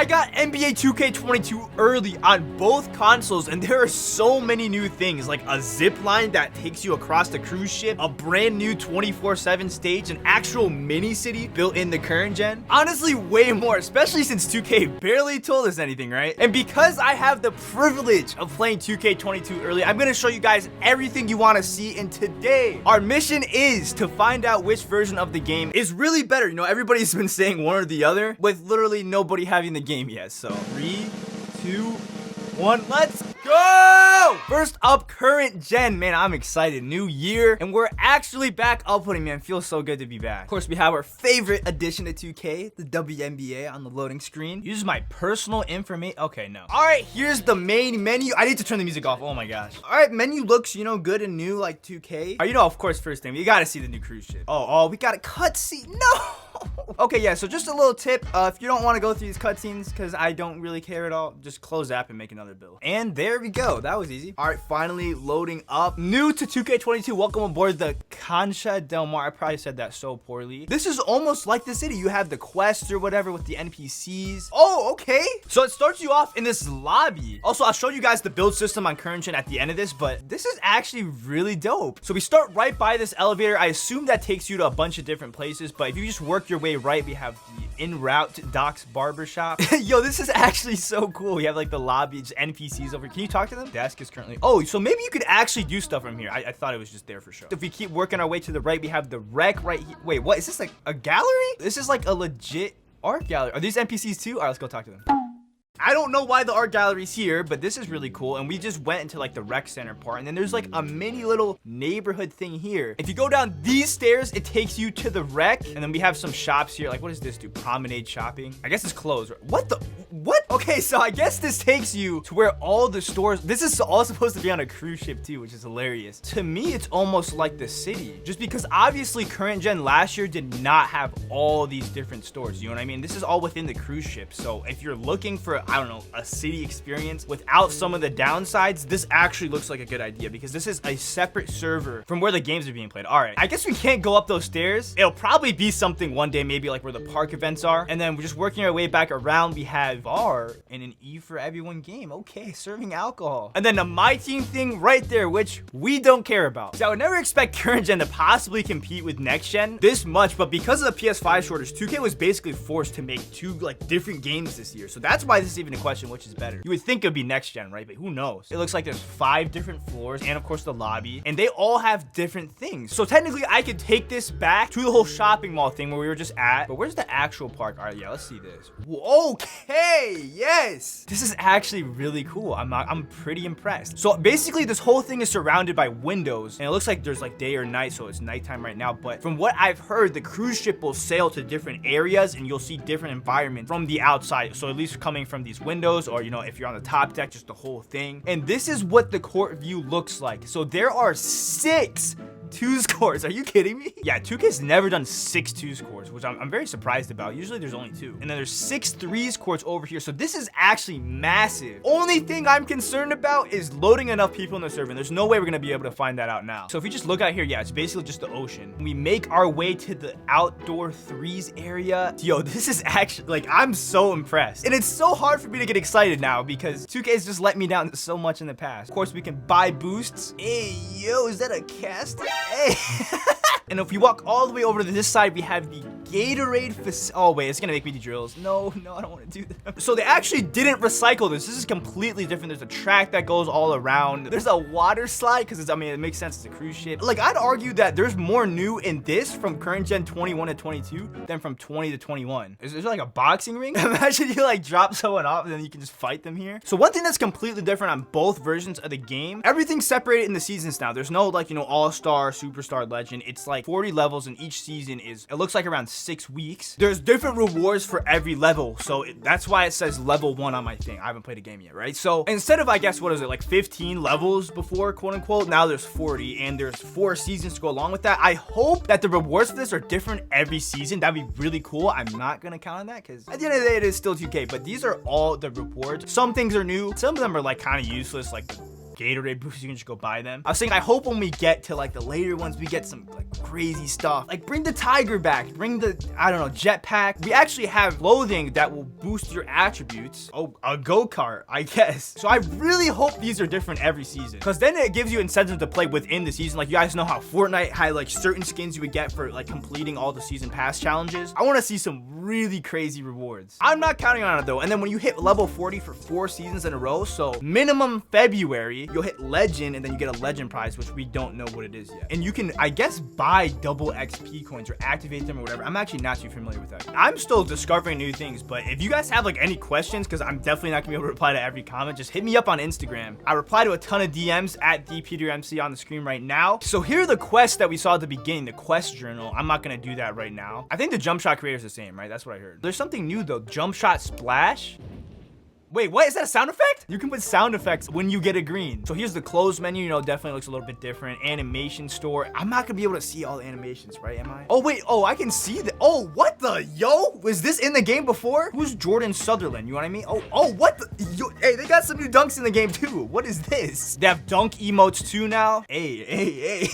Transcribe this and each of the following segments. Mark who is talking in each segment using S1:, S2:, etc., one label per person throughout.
S1: I got NBA 2K22 early on both consoles, and there are so many new things, like a zip line that takes you across the cruise ship, a brand new 24/7 stage, an actual mini city built in the current gen. Honestly, way more, especially since 2K barely told us anything, right? And because I have the privilege of playing 2K22 early, I'm gonna show you guys everything you want to see. And today, our mission is to find out which version of the game is really better. You know, everybody's been saying one or the other, with literally nobody having the game yet. So 3, 2, 1, let's go! First up, current gen. Man, I'm excited. New year, and we're actually back uploading, man. Feels so good to be back. Of course, we have our favorite addition to 2K, the WNBA on the loading screen. Uses my personal information. Okay, no. All right, here's the main menu. I need to turn the music off. Oh my gosh. All right, menu looks, you know, good and new like 2K. You know, of course, first thing, you gotta see the new cruise ship. Oh, we got a cutscene. No! Okay, yeah, so just a little tip. If you don't want to go through these cutscenes, because I don't really care at all, just close the app and make another build. And there we go. That was easy. All right, finally loading up. New to 2K22, welcome aboard the Concha Del Mar. I probably said that so poorly. This is almost like the city. You have the quests or whatever with the NPCs. Oh, okay. So it starts you off in this lobby. Also, I'll show you guys the build system on current gen at the end of this, but this is actually really dope. So we start right by this elevator. I assume that takes you to a bunch of different places, but if you just work your way right, we have the en route to Doc's barbershop. Yo, this is actually so cool. We have like the lobby, just NPCs over. Can you talk to them? Desk is currently. Oh, so maybe you could actually do stuff from here. I thought it was just there for sure. If we keep working our way to the right, we have the rec right here. Wait, what is this, like a gallery? This is like a legit art gallery. Are these NPCs too? All right, let's go talk to them. I don't know why the art gallery's here, but this is really cool. And we just went into like the rec center part, and then there's like a mini little neighborhood thing here. If you go down these stairs, it takes you to the rec, and then we have some shops here. Like, what does this do? Promenade shopping? I guess it's closed. What the? What? Okay, so I guess this takes you to where all the stores. This is all supposed to be on a cruise ship too, which is hilarious. To me, it's almost like the city, just because obviously current gen last year did not have all these different stores. You know what I mean? This is all within the cruise ship. So if you're looking for, I don't know, a city experience without some of the downsides, this actually looks like a good idea, because this is a separate server from where the games are being played. All right, I guess we can't go up those stairs. It'll probably be something one day, maybe like where the park events are. And then we're just working our way back around. We have bar and an E for everyone game. Okay, serving alcohol. And then the My Team thing right there, which we don't care about. So I would never expect current gen to possibly compete with next gen this much, but because of the PS5 shortage, 2K was basically forced to make two like different games this year. So that's why this is even a question, which is better. You would think it'd be next gen, right? But who knows? It looks like there's 5 different floors, and of course the lobby, and they all have different things. So technically I could take this back to the whole shopping mall thing where we were just at, but where's the actual park? All right, yeah, let's see this. Okay, yes, this is actually really cool. I'm pretty impressed. So basically this whole thing is surrounded by windows, and it looks like there's like day or night, so it's nighttime right now. But from what I've heard, the cruise ship will sail to different areas, and you'll see different environments from the outside. So at least coming from these windows, or you know, if you're on the top deck, just the whole thing. And this is what the court view looks like. So there are 6 twos courts. Are you kidding me? Yeah, 2K's never done 6 twos courts, which I'm very surprised about. Usually there's only 2. And then there's 6 threes courts over here. So this is actually massive. Only thing I'm concerned about is loading enough people in the server. And there's no way we're gonna be able to find that out now. So if we just look out here, yeah, it's basically just the ocean. We make our way to the outdoor threes area. Yo, this is actually, like, I'm so impressed. And it's so hard for me to get excited now because 2K's just let me down so much in the past. Of course, we can buy boosts. Hey, yo, is that a casting? Hey. And if we walk all the way over to this side, we have the Gatorade facility. Oh wait, it's gonna make me do drills. No, I don't want to do that. So they actually didn't recycle this. This is completely different. There's a track that goes all around. There's a water slide because I mean, it makes sense. It's a cruise ship. Like, I'd argue that there's more new in this from current gen 21 to 22 than from 20 to 21. Is there like a boxing ring? Imagine you like drop someone off and then you can just fight them here. So one thing that's completely different on both versions of the game, everything's separated in the seasons now. There's no like, you know, all-star, superstar, legend. It's like 40 levels, and each season is, it looks like around 6 weeks. There's different rewards for every level, so that's why it says level 1 on my thing. I haven't played a game yet, right? So instead of, I guess, what is it, like 15 levels before, quote unquote, now there's 40, and there's 4 seasons to go along with that. I hope that the rewards for this are different every season. That'd be really cool. I'm not gonna count on that because at the end of the day it is still 2K, but these are all the rewards. Some things are new, some of them are like kind of useless, like Gatorade boosters, you can just go buy them. I was saying, I hope when we get to like the later ones, we get some like crazy stuff. Like bring the tiger back, bring the, I don't know, jetpack. We actually have clothing that will boost your attributes. Oh, a go-kart, I guess. So I really hope these are different every season, because then it gives you incentive to play within the season. Like you guys know how Fortnite had like certain skins you would get for like completing all the season pass challenges. I want to see some really crazy rewards. I'm not counting on it though. And then when you hit level 40 for 4 seasons in a row, so minimum February, you'll hit legend, and then you get a legend prize, which we don't know what it is yet. And you can, I guess, buy double XP coins or activate them or whatever. I'm actually not too familiar with that. I'm still discovering new things, but if you guys have like any questions, because I'm definitely not gonna be able to reply to every comment, just hit me up on Instagram. I reply to a ton of DMs at PeterMc on the screen right now. So here are the quests that we saw at the beginning, the quest journal. I'm not gonna do that right now. I think the jump shot creator is the same, right? That's what I heard. There's something new though, jump shot splash. Wait, what? Is that a sound effect? You can put sound effects when you get a green. So here's the closed menu, you know, definitely looks a little bit different. Animation store. I'm not gonna be able to see all the animations, right? Am I? Oh, wait. Oh, I can see the, oh, what the, yo? Was this in the game before? Who's Jordan Sutherland? You know what I mean? Oh, what the, yo, hey, they got some new dunks in the game too. What is this? They have dunk emotes too now. Hey.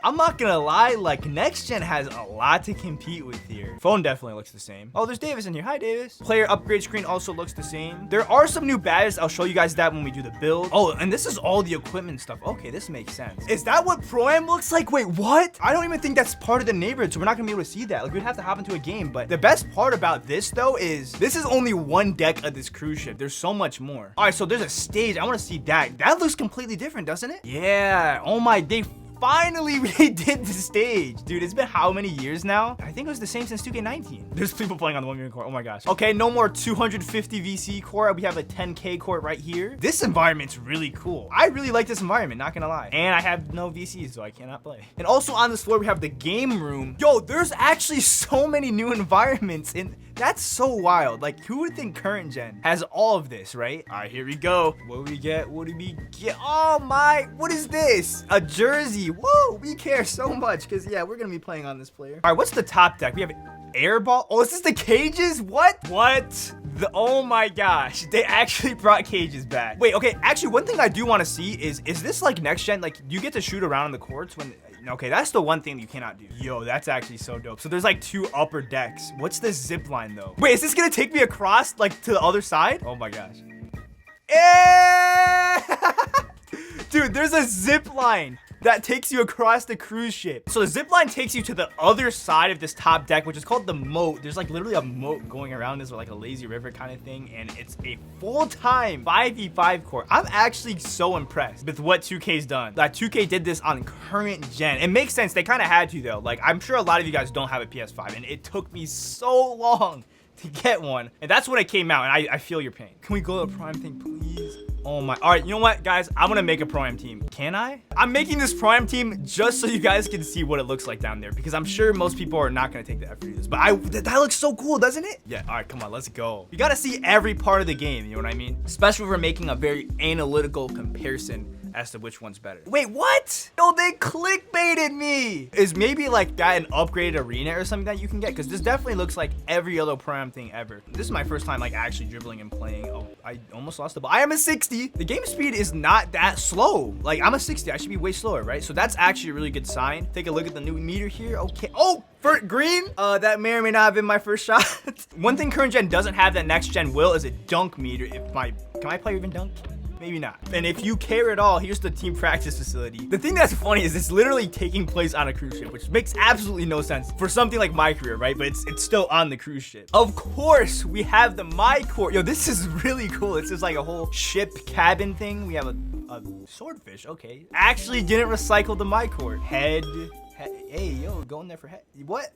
S1: I'm not gonna lie, like next gen has a lot to compete with here. Phone definitely looks the same. Oh, there's Davis in here. Hi, Davis. Player upgrade screen also looks the same. There are some new badges. I'll show you guys that when we do the build. Oh, and this is all the equipment stuff. Okay, this makes sense. Is that what Pro-Am looks like? Wait, what? I don't even think that's part of the neighborhood, so we're not gonna be able to see that. Like, we'd have to hop into a game. But the best part about this, though, is this is only one deck of this cruise ship. There's so much more. All right, so there's a stage. I want to see that. That looks completely different, doesn't it? Yeah. Oh my, they finally redid the stage. Dude, it's been how many years now? I think it was the same since 2K19. There's people playing on the 1 million court. Oh my gosh. Okay, no more 250 VC court. We have a 10K court right here. This environment's really cool. I really like this environment, not gonna lie. And I have no VCs, so I cannot play. And also on this floor, we have the game room. Yo, there's actually so many new environments, and that's so wild. Like, who would think current gen has all of this, right? All right, here we go. What do we get? What do we get? Oh my, what is this? A jersey. Whoa, we care so much because, yeah, we're going to be playing on this player. All right, what's the top deck? We have airball. Oh, is this the cages? What? Oh my gosh, they actually brought cages back. Wait, okay, actually, one thing I do want to see is this like next gen? Like, do you get to shoot around in the courts when... Okay, that's the one thing you cannot do. Yo, that's actually so dope. So there's like 2 upper decks. What's the zip line though? Wait, is this gonna take me across like to the other side? Oh my gosh. Dude, there's a zip line that takes you across the cruise ship. So the zip line takes you to the other side of this top deck, which is called the moat. There's like literally a moat going around this, or like a lazy river kind of thing, and it's a full-time 5v5 court. I'm actually so impressed with what 2K's done. That 2K did this on current gen. It makes sense. They kind of had to though. Like, I'm sure a lot of you guys don't have a PS5, and it took me so long to get one, and that's when it came out, and I feel your pain. Can we go to the prime thing, please? Oh my, all right, you know what, guys? I'm gonna make a Pro-Am team. Can I? I'm making this Pro-Am team just so you guys can see what it looks like down there, because I'm sure most people are not gonna take the effort to do this, but that looks so cool, doesn't it? Yeah, all right, come on, let's go. You gotta see every part of the game, you know what I mean? Especially if we're making a very analytical comparison as to which one's better. Wait, what? No, they clickbaited me. Is maybe like got an upgraded arena or something that you can get? Because this definitely looks like every other Pro-Am thing ever. This is my first time like actually dribbling and playing. Oh, I almost lost the ball. I am a 60. The game speed is not that slow. Like, I'm a 60. I should be way slower, right? So that's actually a really good sign. Take a look at the new meter here. Okay. Oh, for green. That may or may not have been my first shot. One thing current gen doesn't have that next gen will is a dunk meter. Can my player even dunk? Maybe not. And if you care at all, here's the team practice facility. The thing that's funny is it's literally taking place on a cruise ship, which makes absolutely no sense for something like my career, right? But it's still on the cruise ship. Of course, we have the My Court. Yo, this is really cool. It's just like a whole ship cabin thing. We have a swordfish. Okay. Actually didn't recycle the My Court. Head. Hey, yo, going there for head. What?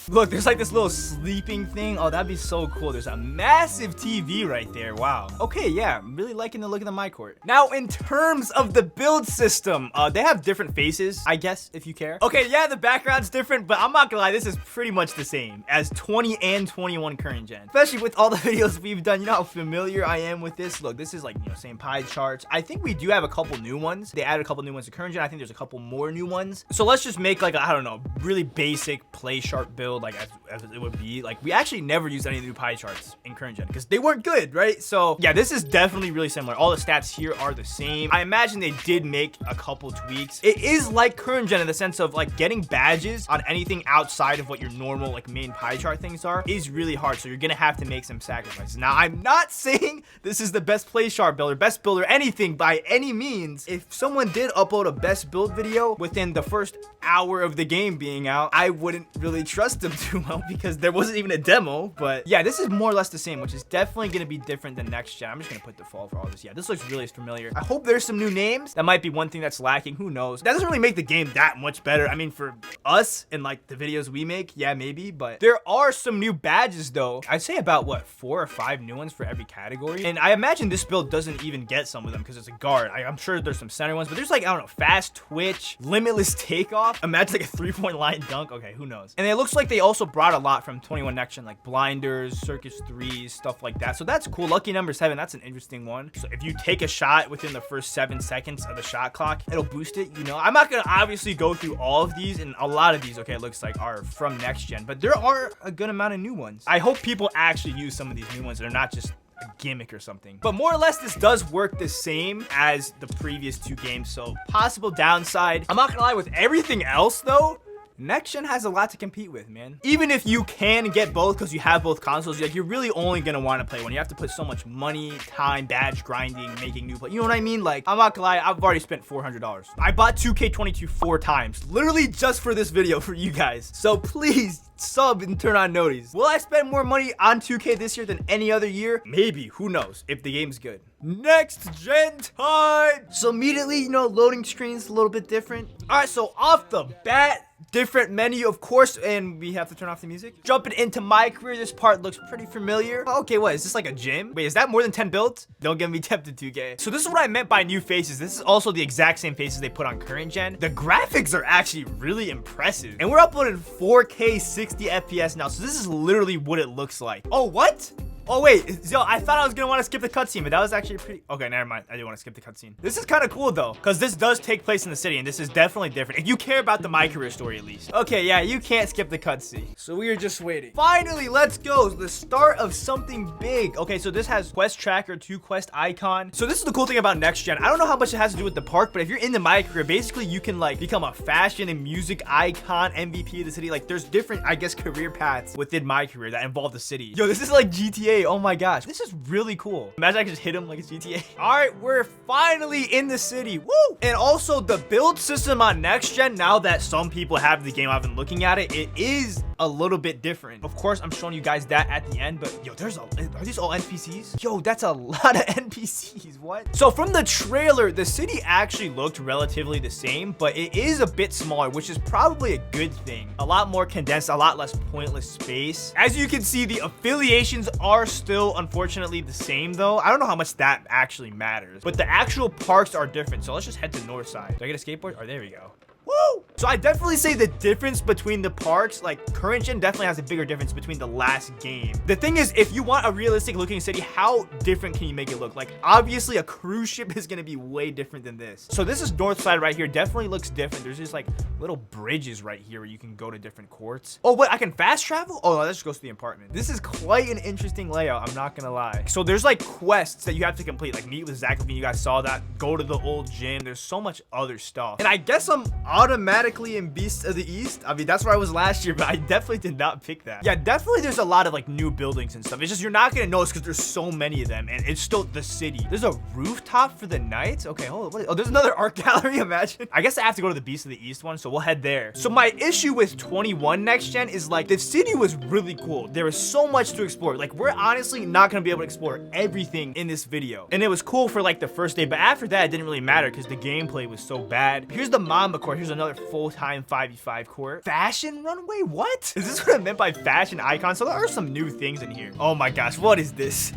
S1: Look, there's like this little sleeping thing. Oh, that'd be so cool. There's a massive TV right there. Wow. Okay, yeah, I'm really liking the look of the My Court. Now, in terms of the build system, they have different faces, I guess, if you care. Okay, yeah, the background's different, but I'm not gonna lie, this is pretty much the same as 20 and 21 current gen. Especially with all the videos we've done, you know how familiar I am with this. Look, this is like, you know, same pie charts. I think we do have a couple new ones. They added a couple new ones to current gen. I think there's a couple more new ones. So let's just make like like I don't know, really basic play sharp build, like as it would be. Like we actually never used any of the new pie charts in current gen because they weren't good, right? So yeah, this is definitely really similar. All the stats here are the same. I imagine they did make a couple tweaks. It is like current gen in the sense of like getting badges on anything outside of what your normal like main pie chart things are is really hard. So you're gonna have to make some sacrifices. Now I'm not saying this is the best play sharp build or best build or anything by any means. If someone did upload a best build video within the first hour of the game being out, I wouldn't really trust them too well because there wasn't even a demo. But yeah, this is more or less the same, which is definitely gonna be different than next gen. I'm just gonna put default for all this. Yeah, this looks really familiar. I hope there's some new names. That might be one thing that's lacking. Who knows? That doesn't really make the game that much better. I mean, for us and like the videos we make, yeah, maybe. But there are some new badges though. I'd say about what, 4 or 5 new ones for every category. And I imagine this build doesn't even get some of them because it's a guard. I'm sure there's some center ones, but there's like, I don't know, fast twitch, limitless takeoff. Imagine like a 3-point line dunk. Okay, who knows? And it looks like they also brought a lot from 21 Next Gen, like blinders, circus threes, stuff like that. So that's cool. Lucky number 7, that's an interesting one. So if you take a shot within the first 7 seconds of the shot clock, it'll boost it, you know. I'm not gonna obviously go through all of these, and a lot of these, okay, it looks like are from Next Gen, but there are a good amount of new ones. I hope people actually use some of these new ones that are not just a gimmick or something. But more or less, this does work the same as the previous 2 games. So possible downside, I'm not gonna lie, with everything else though, Next Gen has a lot to compete with, man. Even if you can get both because you have both consoles, like you're really only gonna want to play one. You have to put so much money, time, badge grinding, making new play. You know what I mean? Like, I'm not gonna lie, I've already spent $400. I bought 2K22 4 times, literally just for this video for you guys. So please sub and turn on noties. Will I spend more money on 2K this year than any other year? Maybe, who knows, if the game's good. Next gen time. So immediately, you know, loading screen's a little bit different. All right, so off the bat, different menu, of course, and we have to turn off the music. Jumping into my career, this part looks pretty familiar. Okay, what, is this like a gym? Wait, is that more than 10 builds? Don't get me tempted, 2K. So this is what I meant by new faces. This is also the exact same faces they put on current gen. The graphics are actually really impressive. And we're uploading 4K 60 FPS now, so this is literally what it looks like. Oh, what? Oh wait, yo, I thought I was gonna want to skip the cutscene, but that was actually pretty... Okay, never mind. I do want to skip the cutscene. This is kind of cool though, because this does take place in the city, and this is definitely different. If you care about the My Career story at least. Okay, yeah, you can't skip the cutscene. So we are just waiting. Finally, let's go. The start of something big. Okay, so this has quest tracker, 2 quest icon. So this is the cool thing about Next Gen. I don't know how much it has to do with the park, but if you're in the My Career, basically you can like become a fashion and music icon, MVP of the city. Like there's different, I guess, career paths within My Career that involve the city. Yo, this is like GTA. Oh my gosh, this is really cool. Imagine I could just hit him like it's GTA. All right, we're finally in the city. Woo! And also the build system on Next Gen, now that some people have the game, I've been looking at it, it is a little bit different. Of course, I'm showing you guys that at the end, but yo, are these all NPCs? Yo, that's a lot of NPCs. What? So from the trailer, the city actually looked relatively the same, but it is a bit smaller, which is probably a good thing. A lot more condensed, a lot less pointless space. As you can see, the affiliations are still unfortunately the same though. I don't know how much that actually matters, but the actual parks are different. So let's just head to north side. Do I get a skateboard? Oh, there we go. Woo! So I definitely say the difference between the parks, like current gen definitely has a bigger difference between the last game. The thing is, if you want a realistic looking city, how different can you make it look? Like obviously a cruise ship is gonna be way different than this. So this is north side right here, definitely looks different. There's just like little bridges right here where you can go to different courts. Oh wait, I can fast travel? Oh no, that just goes to the apartment. This is quite an interesting layout, I'm not gonna lie. So there's like quests that you have to complete, like meet with Zach Levine, you guys saw that, go to the old gym. There's so much other stuff. And I guess I'm automatically in Beasts of the East. I mean, that's where I was last year, but I definitely did not pick that. Yeah, definitely there's a lot of like new buildings and stuff. It's just you're not gonna notice because there's so many of them, and it's still the city. There's a rooftop for the night. Okay, hold on. Oh, there's another art gallery. Imagine. I guess I have to go to the Beasts of the East one, so we'll head there. So my issue with 21 Next Gen is like the city was really cool. There was so much to explore. Like we're honestly not gonna be able to explore everything in this video, and it was cool for like the first day, but after that it didn't really matter because the gameplay was so bad. Here's the Mamba court. Here's another full-time 5v5 court. Fashion runway? What? Is this what I meant by fashion icon? So there are some new things in here. Oh my gosh, what is this?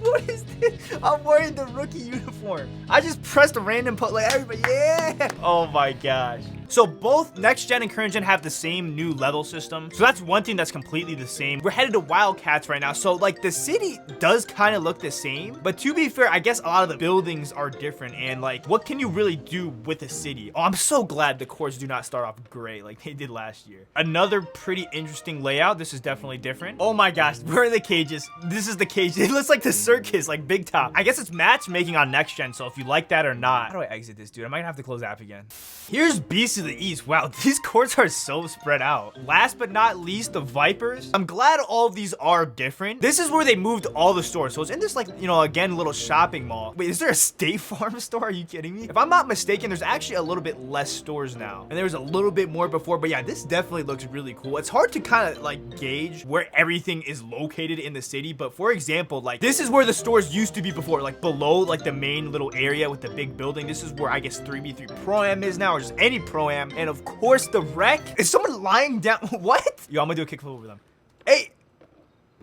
S1: What is this? I'm wearing the rookie uniform. I just pressed a random like everybody, yeah. Oh my gosh. So both next gen and current gen have the same new level system. So that's one thing that's completely the same. We're headed to Wildcats right now. So like the city does kind of look the same, but to be fair, I guess a lot of the buildings are different. And like, what can you really do with a city? Oh, I'm so glad the courts do not start off gray like they did last year. Another pretty interesting layout. This is definitely different. Oh my gosh, we're in the cages. This is the cage. It looks like the circus, like big top. I guess it's matchmaking on next gen. So if you like that or not, how do I exit this, dude? I might have to close the app again. Here's Beast of the East. Wow, these courts are so spread out. Last but not least, the Vipers. I'm glad all of these are different. This is where they moved all the stores. So it's in this like, you know, again, little shopping mall. Wait, is there a State Farm store? Are you kidding me? If I'm not mistaken, there's actually a little bit less stores now. And there was a little bit more before, but yeah, this definitely looks really cool. It's hard to kind of like gauge where everything is located in the city. But for example, like this is where the stores used to be before, like below like the main little area with the big building. This is where I guess 3v3 Pro-Am is now, or just any Pro-Am. And of course the wreck. Is someone lying down? What? Yo, I'm gonna do a kickflip over them. Hey,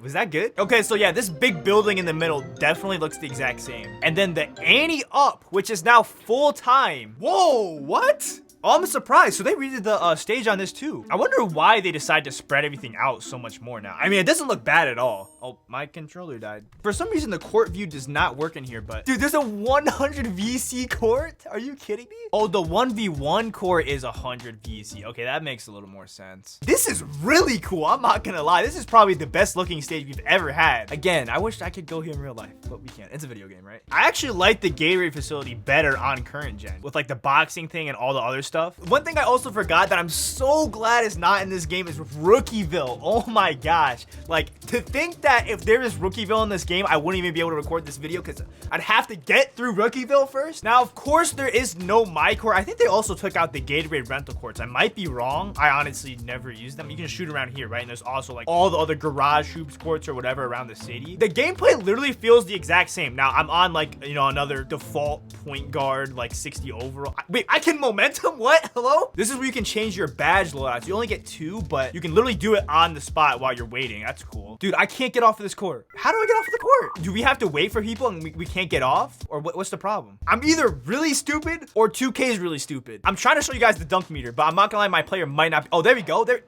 S1: was that good? Okay, so yeah, this big building in the middle definitely looks the exact same. And then the Annie Up, which is now full time. Whoa, what? Oh, I'm surprised. So they redid the stage on this too. I wonder why they decided to spread everything out so much more now. I mean, it doesn't look bad at all. Oh, my controller died. For some reason, the court view does not work in here, but dude, there's a 100 VC court. Are you kidding me? Oh, the 1v1 court is 100 VC. Okay, that makes a little more sense. This is really cool. I'm not gonna lie. This is probably the best looking stage we've ever had. Again, I wish I could go here in real life, but we can't. It's a video game, right? I actually like the Gatorade facility better on current gen with like the boxing thing and all the other stuff. One thing I also forgot that I'm so glad is not in this game is Rookieville. Oh my gosh. Like, to think that if there is Rookieville in this game, I wouldn't even be able to record this video because I'd have to get through Rookieville first. Now, of course, there is no My Court. I think they also took out the Gatorade rental courts. I might be wrong. I honestly never used them. You can shoot around here, right? And there's also like all the other garage hoops courts or whatever around the city. The gameplay literally feels the exact same. Now, I'm on like, you know, another default point guard, like 60 overall. Wait, I can momentum? What? Hello? This is where you can change your badge loadouts. You only get 2, but you can literally do it on the spot while you're waiting. That's cool. Dude, I can't get off of this court. How do I get off of the court? Do we have to wait for people and we can't get off? Or what's the problem? I'm either really stupid or 2K is really stupid. I'm trying to show you guys the dunk meter, but I'm not gonna lie, my player might not be. Oh, there we go. There.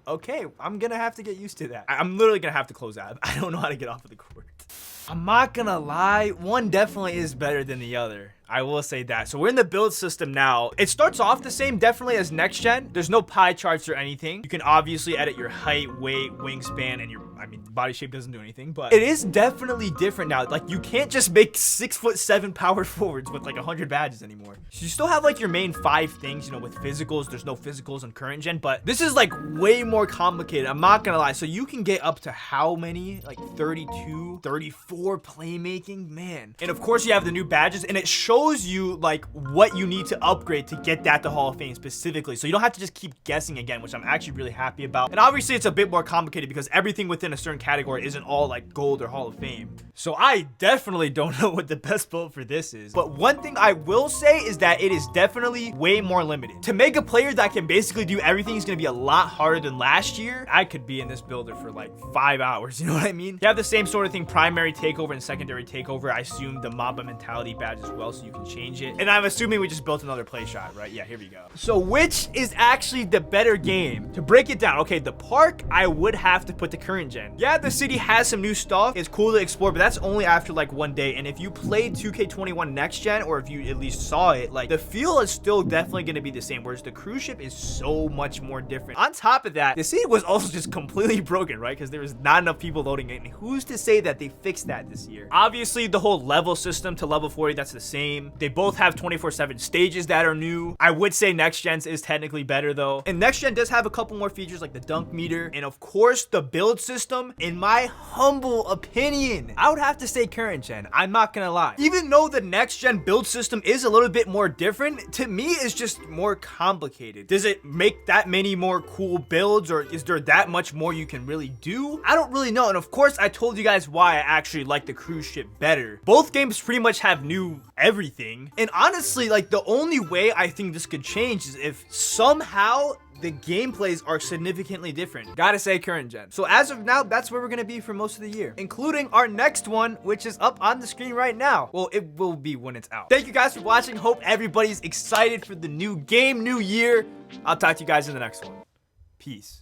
S1: Okay, I'm gonna have to get used to that. I'm literally gonna have to close that. I don't know how to get off of the court. I'm not gonna lie, one definitely is better than the other. I will say that. So we're in the build system now. It starts off the same definitely as next gen. There's no pie charts or anything. You can obviously edit your height, weight, wingspan, and your, I mean, body shape doesn't do anything, but it is definitely different now. Like you can't just make 6'7" power forwards with like 100 badges anymore. So you still have like your main 5 things, you know, with physicals. There's no physicals in current gen, but this is like way more complicated. I'm not gonna lie. So you can get up to how many? Like 32, 34 playmaking, man. And of course you have the new badges and it shows you like what you need to upgrade to get that to Hall of Fame specifically. So you don't have to just keep guessing again, which I'm actually really happy about. And obviously it's a bit more complicated because everything within a certain category isn't all like gold or Hall of Fame. So I definitely don't know what the best build for this is. But one thing I will say is that it is definitely way more limited. To make a player that can basically do everything is going to be a lot harder than last year. I could be in this builder for like 5 hours. You know what I mean? You have the same sort of thing, primary takeover and secondary takeover. I assume the Mamba mentality badge as well, so you can change it. And I'm assuming we just built another play shot, right? Yeah, here we go. So which is actually the better game? To break it down, okay, the park, I would have to put the current gen. Yeah, the city has some new stuff. It's cool to explore, but that's only after like 1 day. And if you played 2K21 next gen, or if you at least saw it, like the feel is still definitely going to be the same, whereas the cruise ship is so much more different. On top of that, the city was also just completely broken, right? Because there was not enough people loading it. And who's to say that they fixed that this year? Obviously, the whole level system to level 40, that's the same. They both have 24/7 stages that are new. I would say next gen's is technically better though. And next gen does have a couple more features like the dunk meter. And of course, the build system, in my humble opinion, I would have to say current gen. I'm not gonna lie. Even though the next gen build system is a little bit more different, to me it's just more complicated. Does it make that many more cool builds, or is there that much more you can really do? I don't really know. And of course, I told you guys why I actually like the cruise ship better. Both games pretty much have new everything. And honestly, like the only way I think this could change is if somehow the gameplays are significantly different.
S2: Gotta say current gen.
S1: So as of now, that's where we're gonna be for most of the year, including our next one, which is up on the screen right now. Well, it will be when it's out. Thank you guys for watching. Hope everybody's excited for the new game, new year. I'll talk to you guys in the next one. Peace.